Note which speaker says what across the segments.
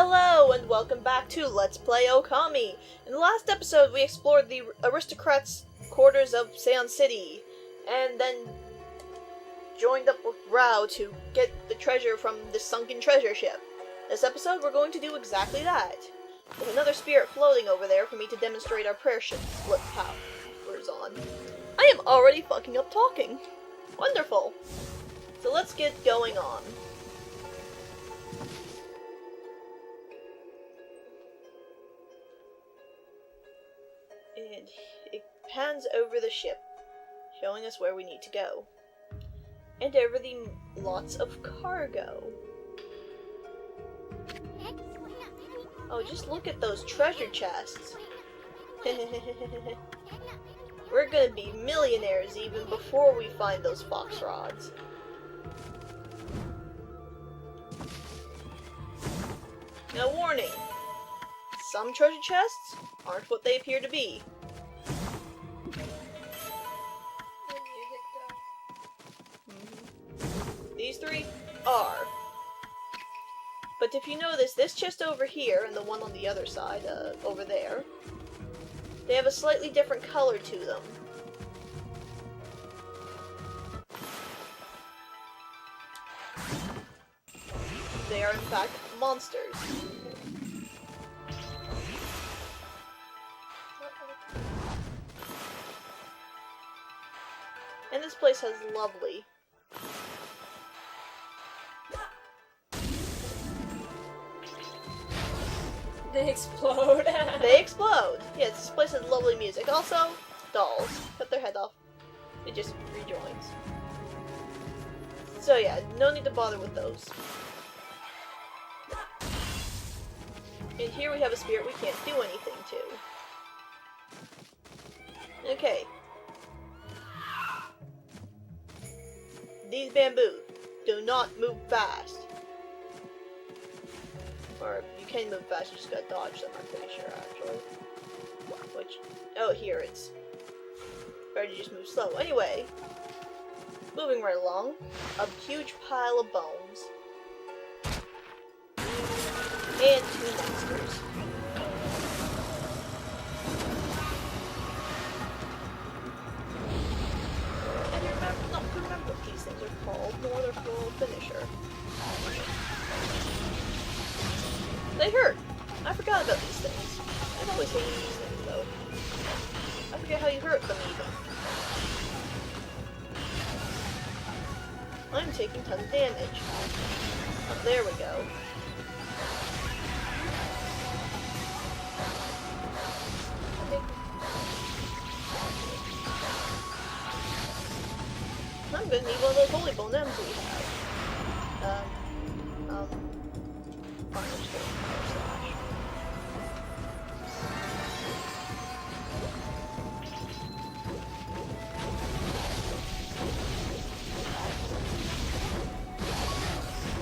Speaker 1: Hello, and welcome back to Let's Play Okami! In the last episode, we explored the aristocrats' quarters of Seon City, and then joined up with Rao to get the treasure from the sunken treasure ship. This episode, we're going to do exactly that. With another spirit floating over there for me to demonstrate our prayer ship split powers on. I am already fucking up talking! Wonderful! So let's get going on. And it pans over the ship, showing us where we need to go. And over the lots of cargo. Oh, just look at those treasure chests. We're gonna be millionaires even before we find those fox rods. Now warning, some treasure chests aren't what they appear to be. These three are. But if you notice, this chest over here and the one on the other side, over there, they have a slightly different color to them. They are in fact monsters. And this place has lovely.
Speaker 2: They explode.
Speaker 1: They explode! Yes, this place has lovely music. Also, dolls. Cut their head off. It just rejoins. So yeah, no need to bother with those. And here we have a spirit we can't do anything to. Okay. These bamboo do not move fast. Or you can move fast, you just gotta dodge them, I'm pretty sure, actually. Which, oh, here it's better to just move slow. Anyway, moving right along, a huge pile of bones. And two monsters. And you not remember what these things are called, nor their full finisher. They hurt! I forgot about these things. I've always hated these things, though. I forget how you hurt them, even. I'm taking tons of damage. Oh, there we go. I'm gonna need one of those holy bone M's we have. Fine, I'm just gonna power slash.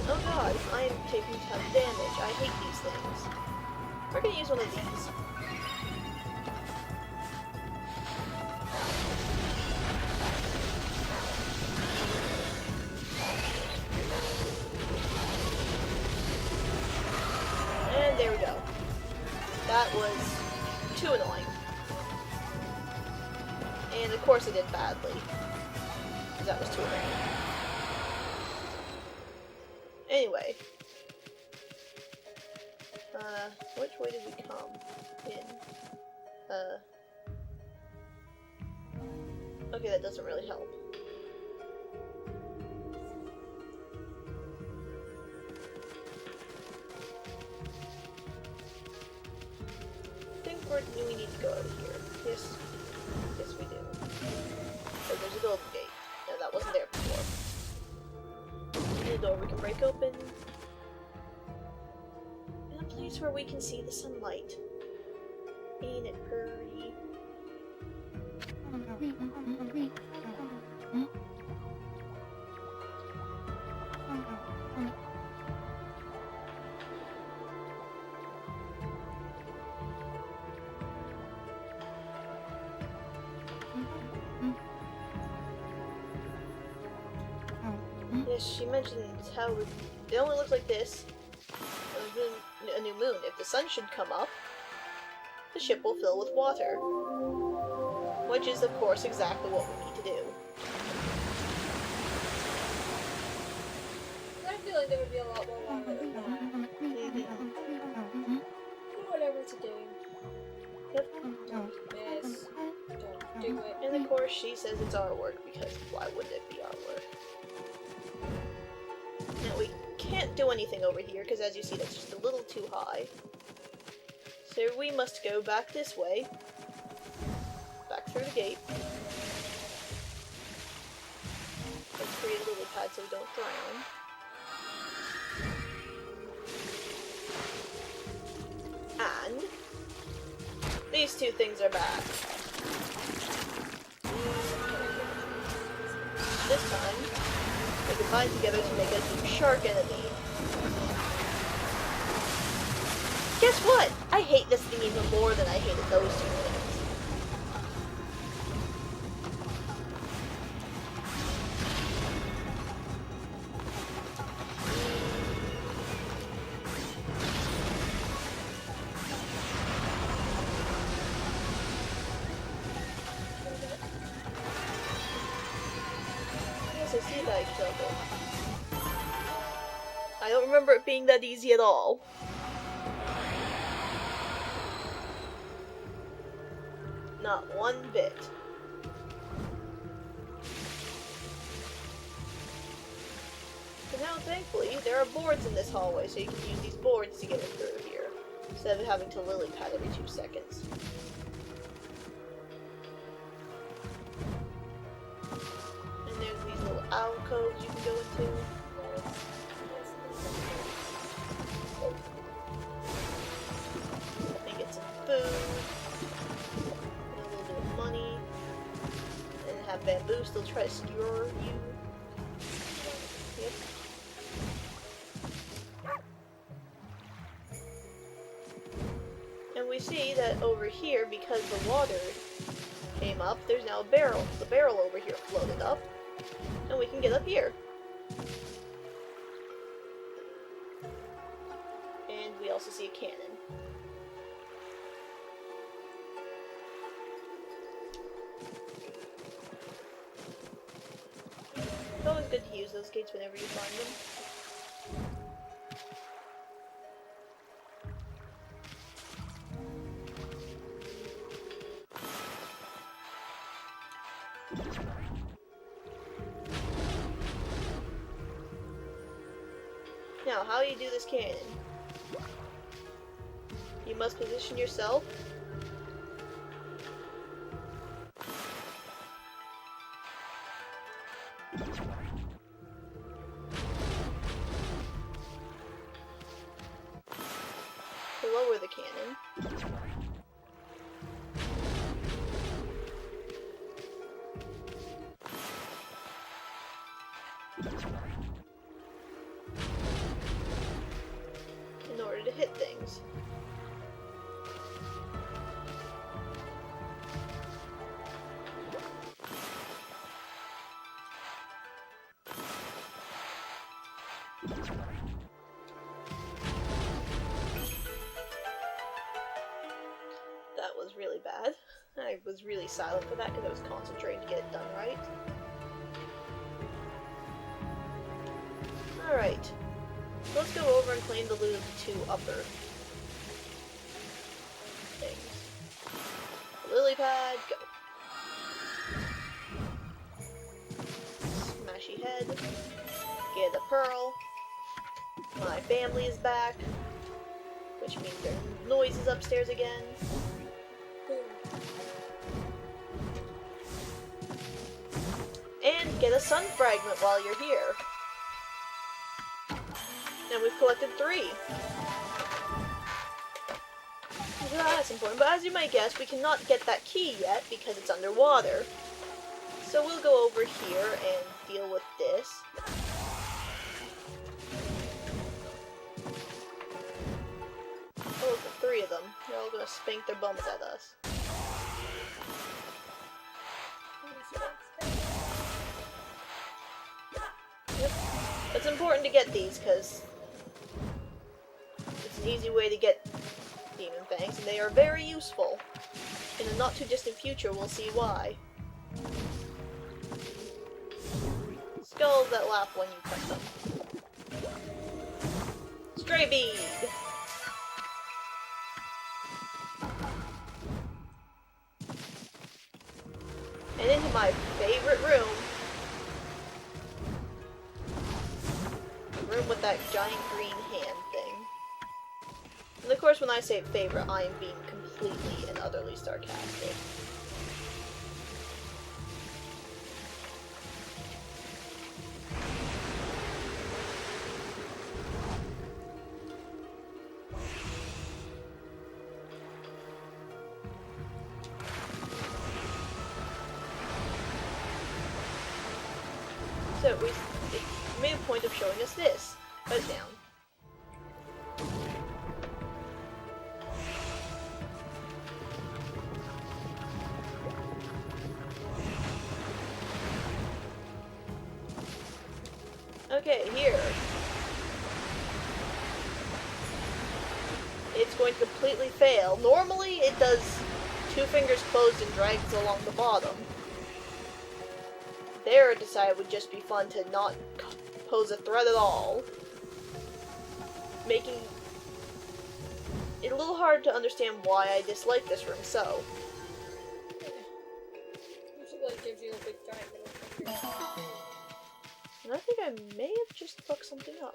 Speaker 1: Oh god, I am taking tons of damage. I hate these things. We're gonna use one of these. And there we go. That was too annoying. And of course I did badly. Because that was too annoying. Anyway. Which way did we come in? Okay, that doesn't really help. We need to go over here. Yes. Yes, we do. Oh, there's a golden gate. No, that wasn't there before. And a door we can break open. And a place where we can see the sunlight. Ain't it pretty? Yes, she mentioned how it only looks like this. A new moon. If the sun should come up, the ship will fill with water. Which is, of course, exactly what we need to do.
Speaker 2: I feel like there would be a lot more water than that.
Speaker 1: Mm-hmm.
Speaker 2: Whatever to do.
Speaker 1: Yep.
Speaker 2: Don't miss. Don't do it.
Speaker 1: And of course she says it's our work, because why wouldn't it be our work? Now we can't do anything over here, because as you see that's just a little too high. So we must go back this way. Back through the gate. Let's create a lily pad so we don't drown. And these two things are back. This time, they combine together to make a shark enemy. Guess what? I hate this thing even more than I hated those two things. Yes, I see that I killed it. I don't remember it being that easy at all. Not one bit. But now, thankfully, there are boards in this hallway, so you can use these boards to get it through here, instead of having to lily pad every 2 seconds. And there's these little alcoves you can go into. And get some food. A little bit of money, and have bamboo still try to skewer you. Yep. And we see that over here, because the water came up, there's now a barrel. The barrel over here floated up, and we can get up here. And we also see a cannon. It's always good to use those gates whenever you find them. Now, how do you do this cannon? You must position yourself to lower the cannon. In order to hit things. That was really bad. I was really silent for that because I was concentrating to get it done right. Alright. Let's go over and claim the loot of the 2 upper things. Lily pad, go. Smashy head. Get a pearl. My family is back. Which means there are noises upstairs again. And get a sun fragment while you're here. And we've collected 3. So that's important, but as you might guess, we cannot get that key yet because it's underwater. So we'll go over here and deal with this. Oh, look, the 3 of them. They're all gonna spank their bums at us. Yep. It's important to get these because it's an easy way to get demon fangs, and they are very useful. In the not too distant future, we'll see why. Skulls that laugh when you cut them. Stray bead! And into my favorite room. The room with that giant green hand thing. And of course, when I say favorite, I am being completely and utterly sarcastic. So it made a point of showing us this. Put it down. Okay, here. It's going to completely fail. Normally it does 2 fingers closed and drags along the bottom. There, I decided it would just be fun to not pose a threat at all. Making it a little hard to understand why I dislike this room so.
Speaker 2: Usually it gives you a big giant middle.
Speaker 1: And I think I may have just fucked something up.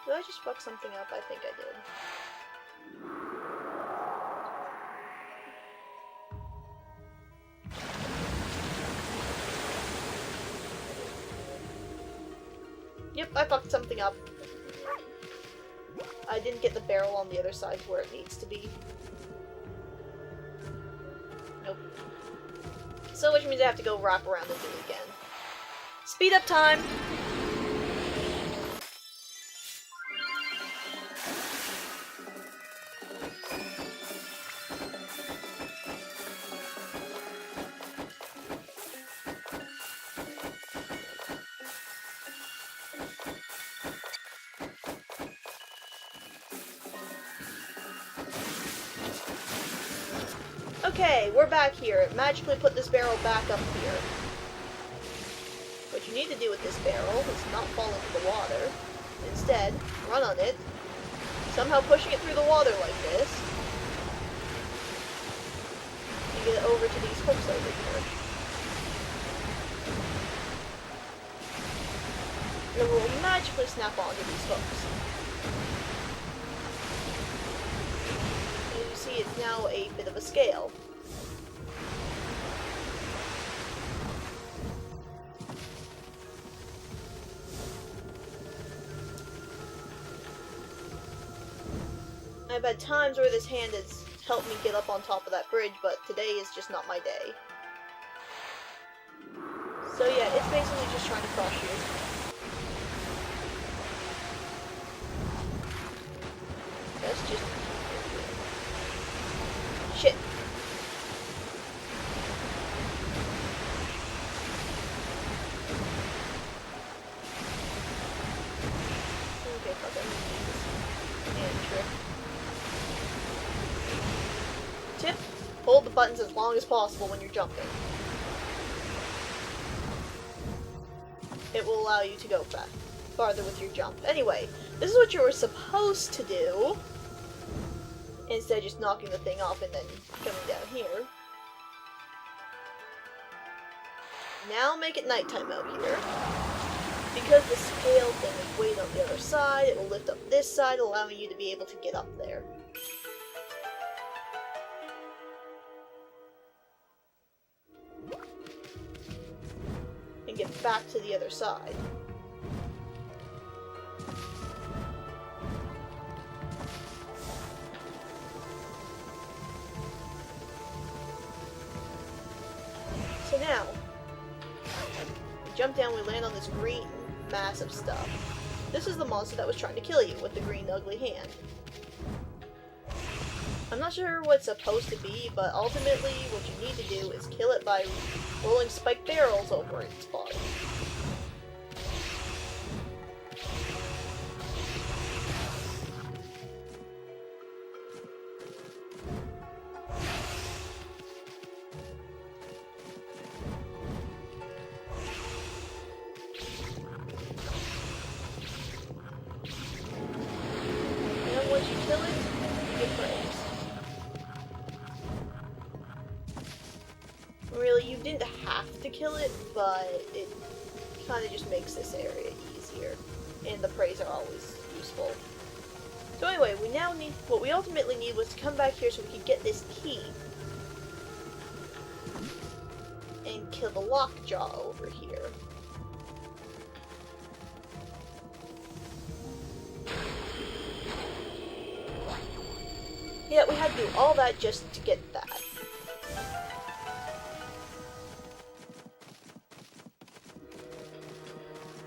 Speaker 1: Did I just fuck something up? I think I did. Yep, I fucked something up. I didn't get the barrel on the other side where it needs to be. Nope. So, which means I have to go wrap around and do it again. Speed up time! Okay, we're back here. Magically put this barrel back up here. What you need to do with this barrel is not fall into the water. Instead, run on it, somehow pushing it through the water like this, and get it over to these hooks over here. And it will magically snap onto these hooks. And you see it's now a bit of a scale. I've had times where this hand has helped me get up on top of that bridge, but today is just not my day. So yeah, it's basically just trying to crush you. That's just... shit. Okay, fuck, I'm gonna use this hand trick. Tip, hold the buttons as long as possible when you're jumping. It will allow you to go farther with your jump. Anyway, this is what you were supposed to do, instead of just knocking the thing off and then coming down here. Now make it nighttime out here. Because the scale thing is weight on the other side, it will lift up this side, allowing you to be able to get up there. And get back to the other side. So now, we jump down, we land on this green, massive stuff. This is the monster that was trying to kill you with the green ugly hand. I'm not sure what it's supposed to be, but ultimately what you need to do is kill it by rolling spiked barrels over its body. once you kill it, you get praise. Really, you didn't have to kill it, but it kind of just makes this area easier. And the praise are always useful. So anyway, we now need, what we ultimately need was to come back here so we could get this key. And kill the lockjaw over here. Yeah, we had to do all that just to get that.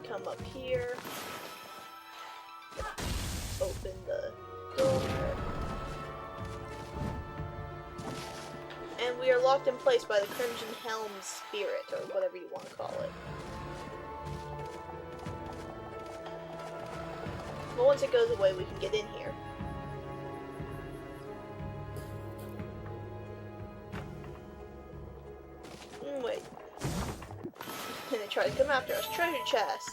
Speaker 1: Come up here. Open the door. And we are locked in place by the Crimson Helm Spirit, or whatever you want to call it. But once it goes away, we can get in here. Wait. And they try to come after us. Treasure chests.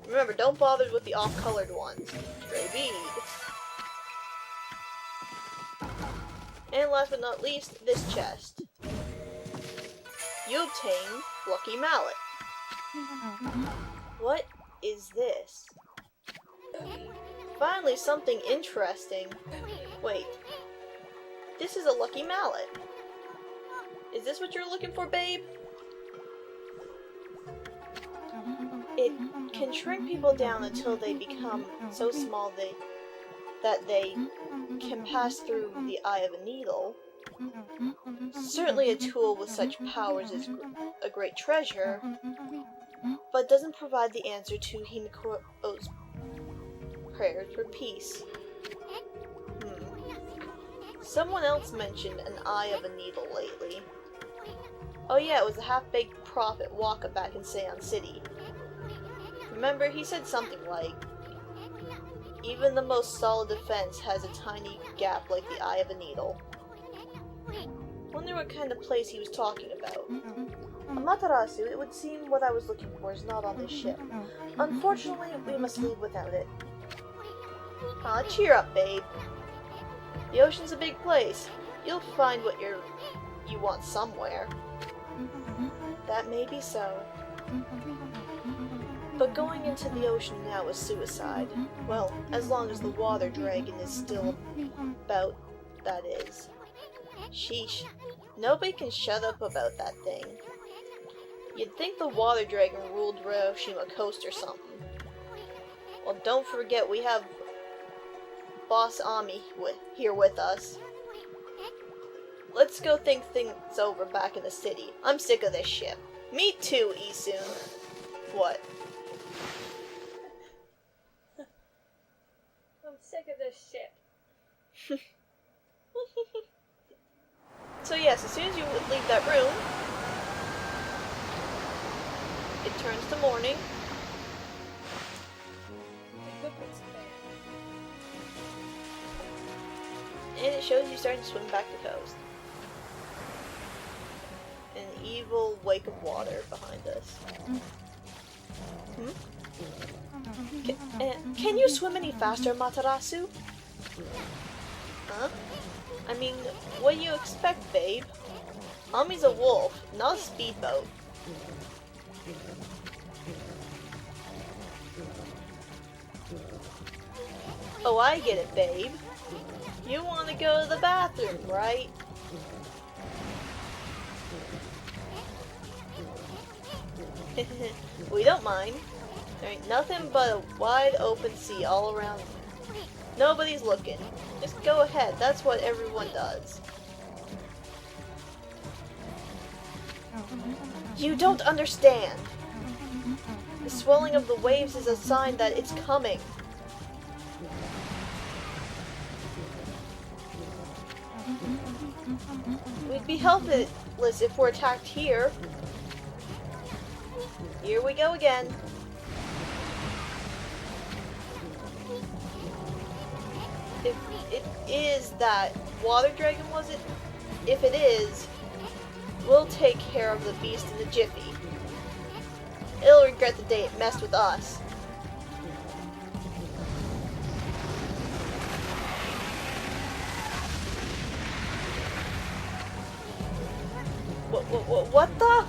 Speaker 1: Remember, don't bother with the off-colored ones. Stray bead. And last but not least, this chest. You obtain Lucky Mallet. What is this? Finally, something interesting. Wait. This is a Lucky Mallet. Is this what you're looking for, babe? It can shrink people down until they become so small that they can pass through the eye of a needle. Certainly a tool with such powers is a great treasure, but doesn't provide the answer to Hinako's prayers for peace. Someone else mentioned an eye of a needle lately. Oh yeah, it was the half-baked prophet Waka back in Seon City. Remember, he said something like, even the most solid defense has a tiny gap like the eye of a needle. Wonder what kind of place he was talking about. Amaterasu, it would seem what I was looking for is not on this ship. Unfortunately, we must leave without it. Aw, cheer up, babe. The ocean's a big place. You'll find what you want somewhere. That may be so. But going into the ocean now is suicide. Well, as long as the water dragon is still about, that is. Sheesh. Nobody can shut up about that thing. You'd think the water dragon ruled Hiroshima Coast or something. Well, don't forget we have Boss Ami here with us. Let's go think things over back in the city. I'm sick of this ship. Me too, Isun. What?
Speaker 2: I'm sick of this ship.
Speaker 1: So yes, as soon as you leave that room, it turns to morning.
Speaker 2: I hope it's fair.
Speaker 1: And it shows you starting to swim back the coast. An evil wake of water behind us. Can you swim any faster, Matarasu? Huh? I mean, what do you expect, babe? Ami's a wolf, not a speedboat. Oh, I get it, babe. You want to go to the bathroom, right? We don't mind. There ain't nothing but a wide open sea all around. Nobody's looking. Just go ahead, that's what everyone does. You don't understand. The swelling of the waves is a sign that it's coming. We'd be helpless if we're attacked here. Here we go again. If it is that water dragon, was it? If it is, we'll take care of the beast in a jiffy. It'll regret the day it messed with us. What the?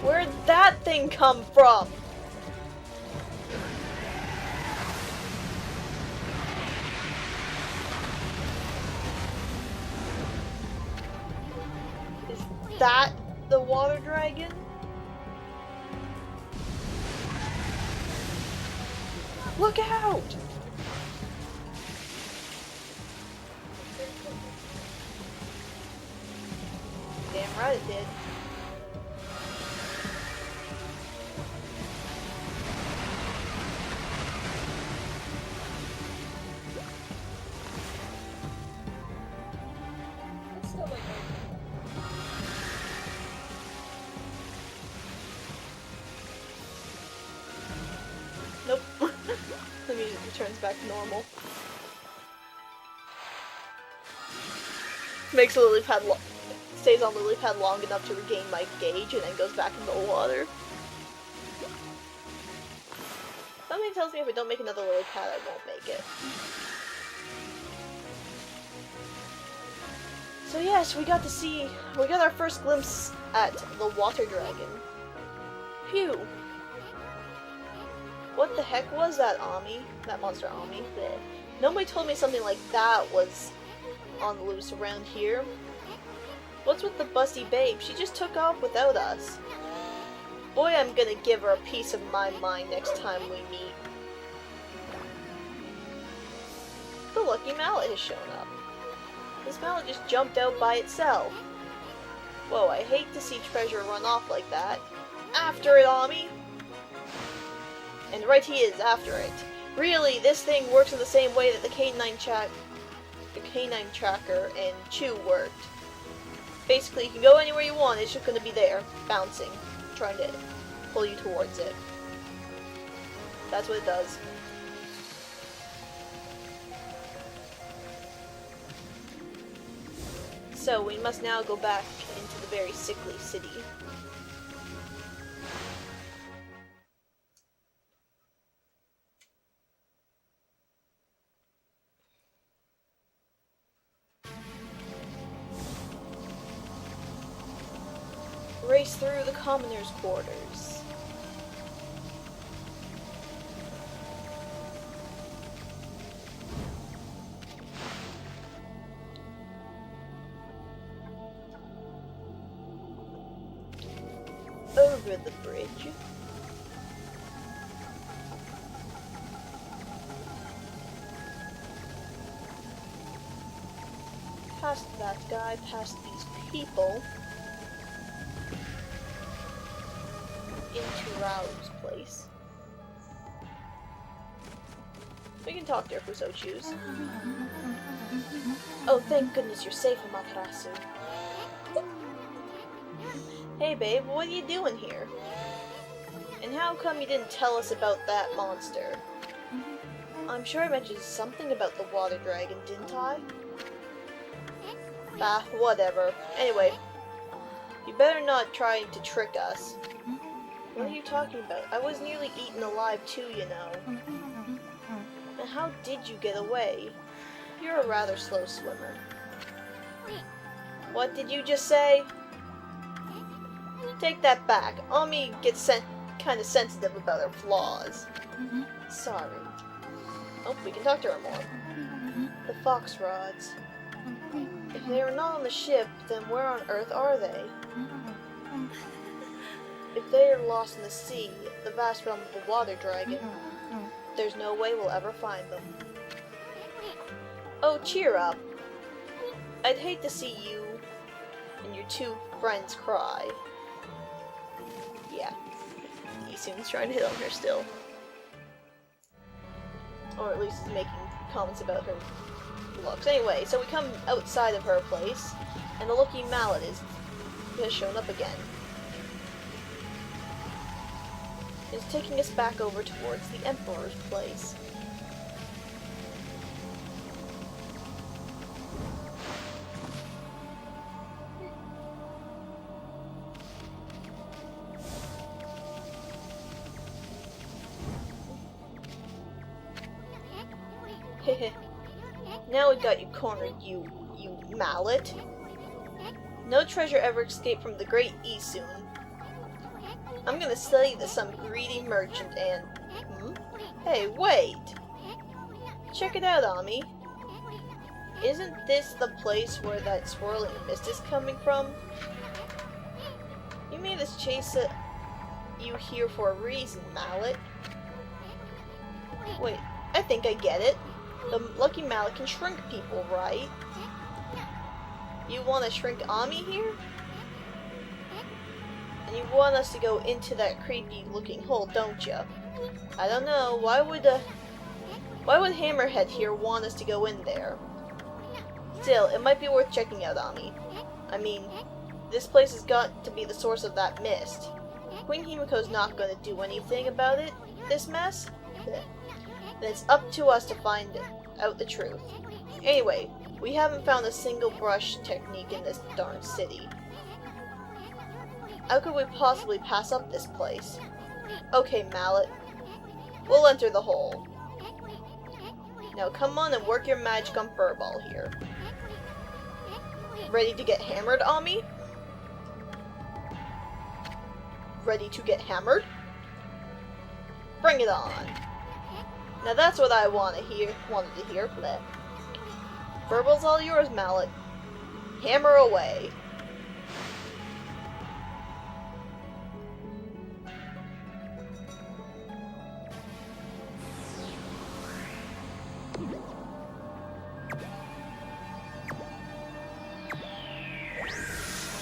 Speaker 1: Where'd that thing come from? Is that the water dragon? Look out! Damn right it did.
Speaker 2: It's still like
Speaker 1: Nope. The music returns back to normal. Makes a lily pad stays on lily pad long enough to regain my gauge and then goes back into the water. Something tells me if I don't make another lily pad, I won't make it. So yes, we got our first glimpse at the water dragon. Phew. What the heck was that, Ami? That monster Ami? Bleh. Nobody told me something like that was on the loose around here. What's with the busty babe? She just took off without us. Boy, I'm gonna give her a piece of my mind next time we meet. The lucky mallet has shown up. This mallet just jumped out by itself. Whoa, I hate to see treasure run off like that. After it, Ami! And right he is, after it. Really, this thing works in the same way that the canine tracker and Chew worked. Basically, you can go anywhere you want, it's just gonna be there, bouncing, trying to pull you towards it. That's what it does. So, we must now go back into the very sickly city. Race through the commoners' quarters. Over the bridge. Past that guy, past these people. Into Rao's place. We can talk to her if we so choose. Oh, thank goodness you're safe, Amaterasu. Hey babe, what are you doing here? And how come you didn't tell us about that monster? I'm sure I mentioned something about the water dragon, didn't I? Bah, whatever. Anyway, you better not try to trick us. What are you talking about? I was nearly eaten alive too, you know. And how did you get away? You're a rather slow swimmer. What did you just say? Take that back. Ami gets kind of sensitive about her flaws. Sorry. Oh, we can talk to her more. The fox rods. If they are not on the ship, then where on earth are they? If they are lost in the sea, the vast realm of the water dragon, there's no way we'll ever find them. Oh, cheer up. I'd hate to see you and your two friends cry. Yeah. Isun's trying to hit on her still. Or at least is making comments about her looks. Anyway, so we come outside of her place, and the lucky mallet has shown up again. It's taking us back over towards the Emperor's place. Hehe. Now we've got you cornered, you mallet. No treasure ever escaped from the great Isun. I'm gonna sell you to some greedy merchant and... Hey, wait! Check it out, Ami. Isn't this the place where that swirling mist is coming from? You made us chase you here for a reason, mallet. Wait, I think I get it. The lucky mallet can shrink people, right? You want to shrink Ami here? And you want us to go into that creepy-looking hole, don't you? I don't know. Why would Hammerhead here want us to go in there? Still, it might be worth checking out, Ami. I mean, this place has got to be the source of that mist. Queen Himiko's not going to do anything about it. This mess. Then it's up to us to find out the truth. Anyway, we haven't found a single brush technique in this darn city. How could we possibly pass up this place? Okay, mallet. We'll enter the hole. Now come on and work your magic on Furball here. Ready to get hammered, Ami? Ready to get hammered? Bring it on. Now that's what I wanted to hear. Bleh. Furball's all yours, mallet. Hammer away.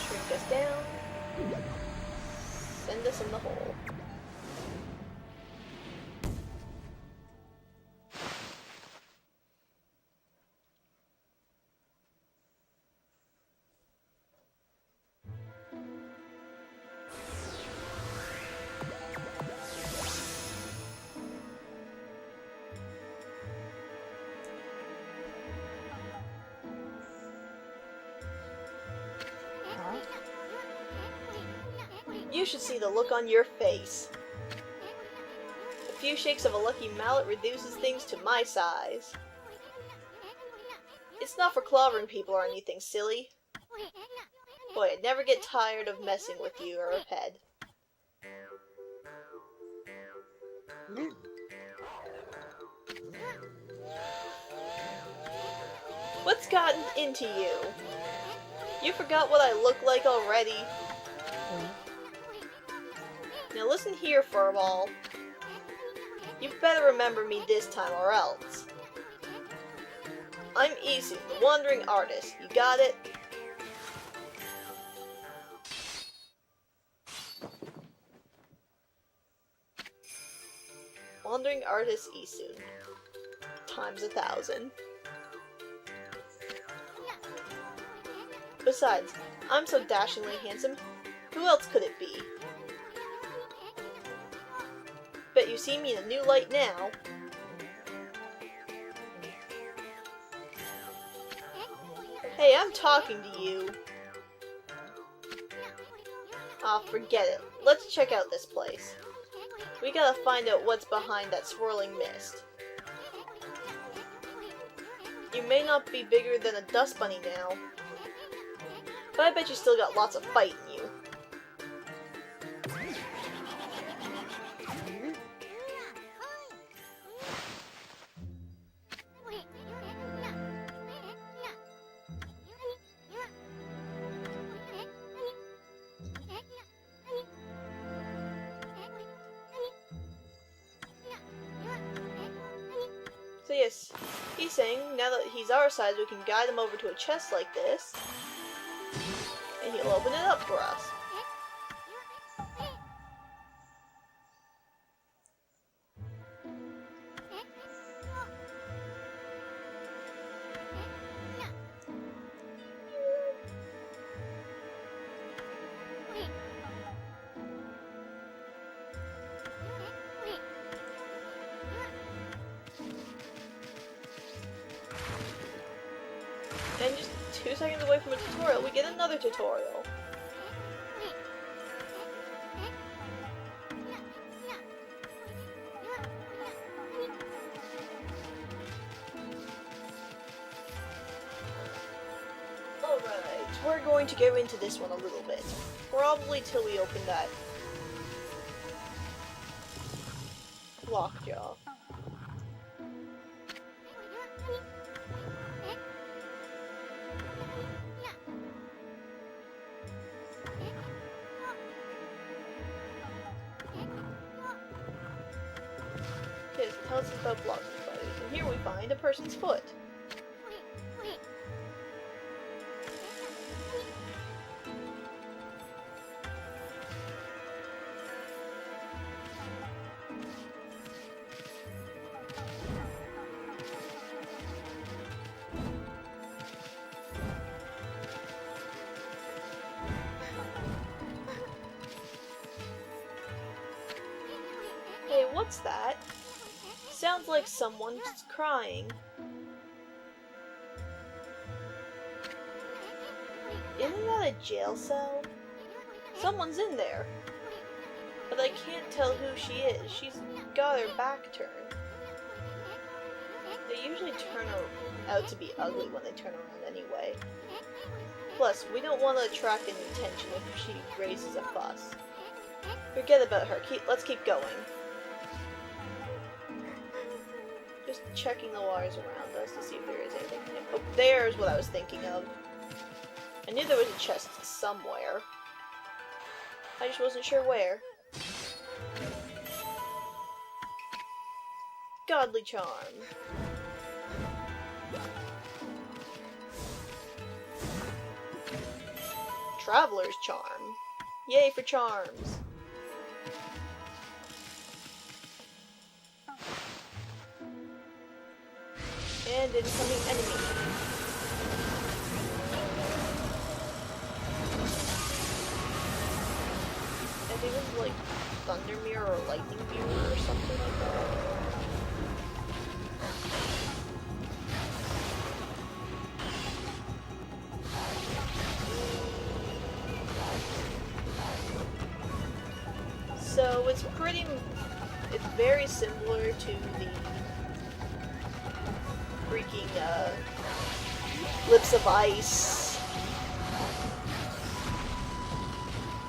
Speaker 1: Shrink us down. Send us in the hole. You should see the look on your face. A few shakes of a lucky mallet reduces things to my size. It's not for clobbering people or anything silly. Boy, I'd never get tired of messing with you, Earthhead. What's gotten into you? You forgot what I look like already? Now listen here, Furball. You better remember me this time or else. I'm Isu, the Wandering Artist. You got it? Wandering Artist Isu. Times 1,000. Besides, I'm so dashingly handsome. Who else could it be? Bet you see me in a new light now. Hey, I'm talking to you. Aw, forget it. Let's check out this place. We gotta find out what's behind that swirling mist. You may not be bigger than a dust bunny now, but I bet you still got lots of fight in you. So yes, he's saying now that he's our size, we can guide him over to a chest like this, and he'll open it up for us. And just 2 seconds away from a tutorial, we get another tutorial. we're going to go into this one a little bit. Probably till we open that lockjaw. Okay, so tell us about blocking spiders. And here we find a person's foot. Hey, what's that? Sounds like someone's crying. Isn't that a jail cell? Someone's in there. But I can't tell who she is. She's got her back turned. They usually turn out to be ugly when they turn around anyway. Plus, we don't want to attract any attention if she raises a fuss. Forget about her. Let's keep going. Just checking the wires around us to see if there is anything. Oh, there's what I was thinking of. I knew there was a chest somewhere. I just wasn't sure where. Godly charm. Traveler's charm. Yay for charms. And incoming enemy. I think it was like Thunder Mirror or Lightning Viewer or something like that. So it's very similar to the freaking Lips of Ice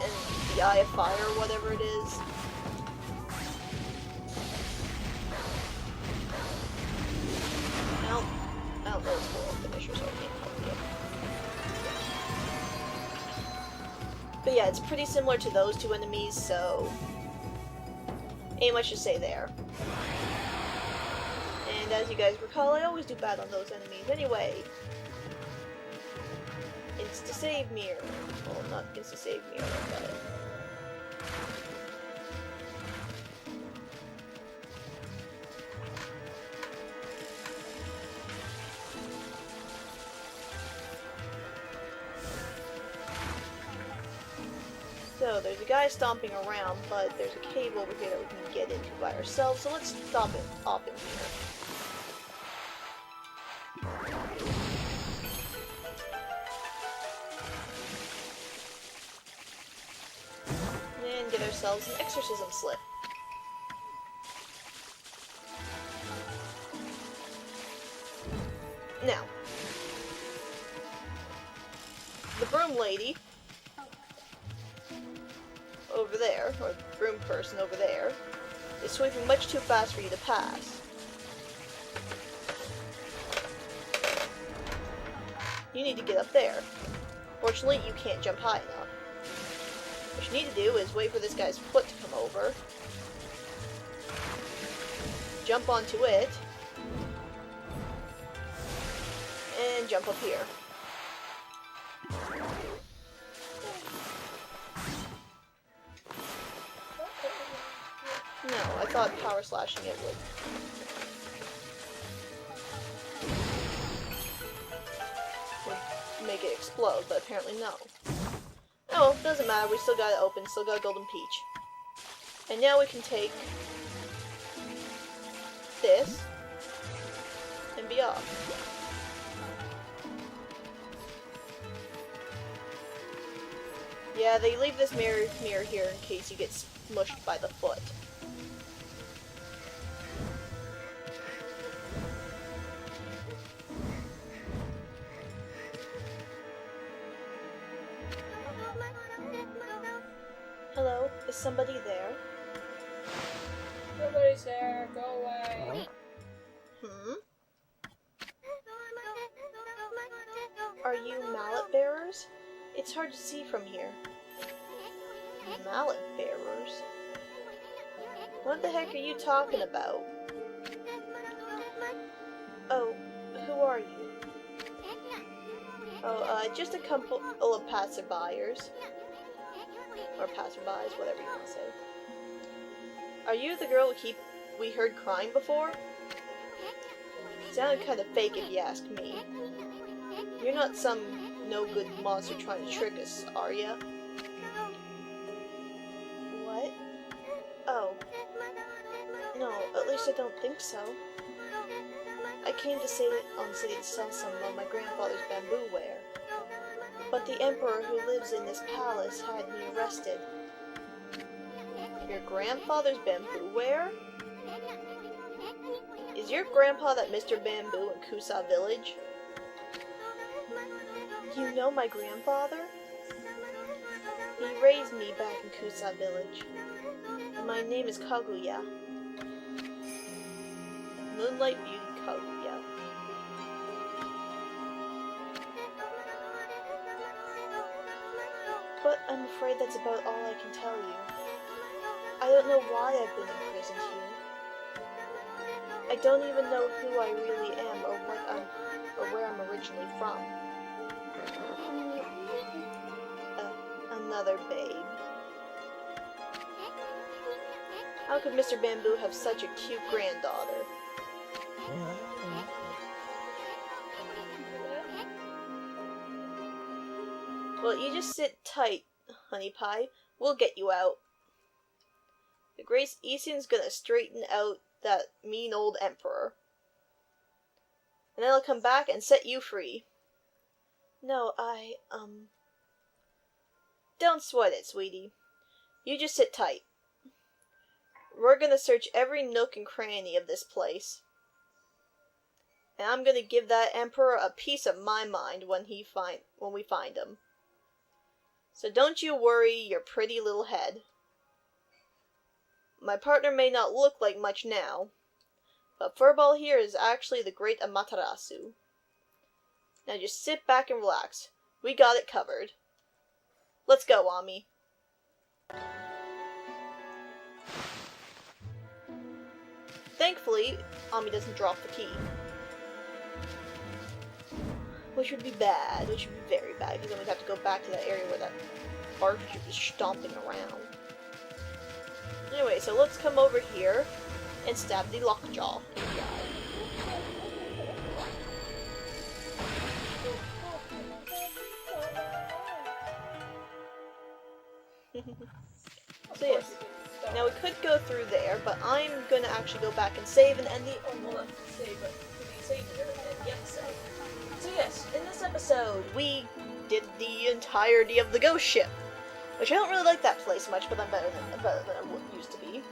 Speaker 1: and the Eye of Fire, whatever it is. I don't know its full finisher, so I can't help you. But yeah, it's pretty similar to those two enemies, so ain't much to say there. And as you guys recall, I always do bad on those enemies anyway. Insta-save mirror. Well, not insta-save mirror, but... So, there's a guy stomping around, but there's a cave over here that we can get into by ourselves, so let's stop it up in here. And get ourselves an exorcism slip. Now, the broom lady over there, or the broom person over there, is sweeping much too fast for you to pass. You need to get up there. Fortunately, you can't jump high enough. What you need to do is wait for this guy's foot to come over, jump onto it, and jump up here. No, I thought power slashing it would make it explode, but apparently no. Oh, doesn't matter, we still got it open, still got a golden peach. And now we can take this and be off. Yeah, they leave this mirror here in case you get smushed by the foot. Is somebody there?
Speaker 2: Nobody's there. Go away.
Speaker 1: Are you mallet bearers? It's hard to see from here. Mallet bearers? What the heck are you talking about? Oh, who are you? Oh, just a couple of passerbyers. Or passerbys, whatever you want to say. Are you the girl we heard crying before? Sounded kind of fake if you ask me. You're not some no-good monster trying to trick us, are ya? What? Oh. No, at least I don't think so. I came to say that on the city to sell some of my grandfather's bamboo ware. But the emperor who lives in this palace had me arrested. Your grandfather's bamboo ware? Is your grandpa that Mr. Bamboo in Kusa village? You know my grandfather? He raised me back in Kusa village. And my name is Kaguya. Moonlight Beauty Kaguya. But I'm afraid that's about all I can tell you. I don't know why I've been imprisoned here. I don't even know who I really am or where I'm originally from. Another babe. How could Mr. Bamboo have such a cute granddaughter? Well, you just sit tight, honey pie. We'll get you out. The Grace Easton's gonna straighten out that mean old emperor. And then I'll come back and set you free. No, Don't sweat it, sweetie. You just sit tight. We're gonna search every nook and cranny of this place. And I'm gonna give that emperor a piece of my mind when we find him. So don't you worry your pretty little head. My partner may not look like much now, but Furball here is actually the great Amaterasu. Now just sit back and relax. We got it covered. Let's go, Ami. Thankfully, Ami doesn't drop the key. Which would be bad, which would be very bad, because then we'd have to go back to that area where that barkeep is stomping around. Anyway, so let's come over here and stab the lockjaw in the eye. So yes, now we could go through there, but I'm gonna actually go back and save and end the episode. So yes, in this episode we did the entirety of the ghost ship, which I don't really like that place much, but I'm better than I used to be.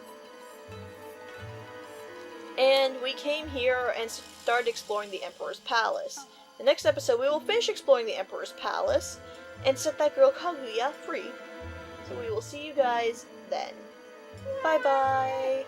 Speaker 1: And we came here and started exploring the Emperor's Palace. The next episode we will finish exploring the Emperor's Palace and set that girl Kaguya free. So we will see you guys then. Bye bye!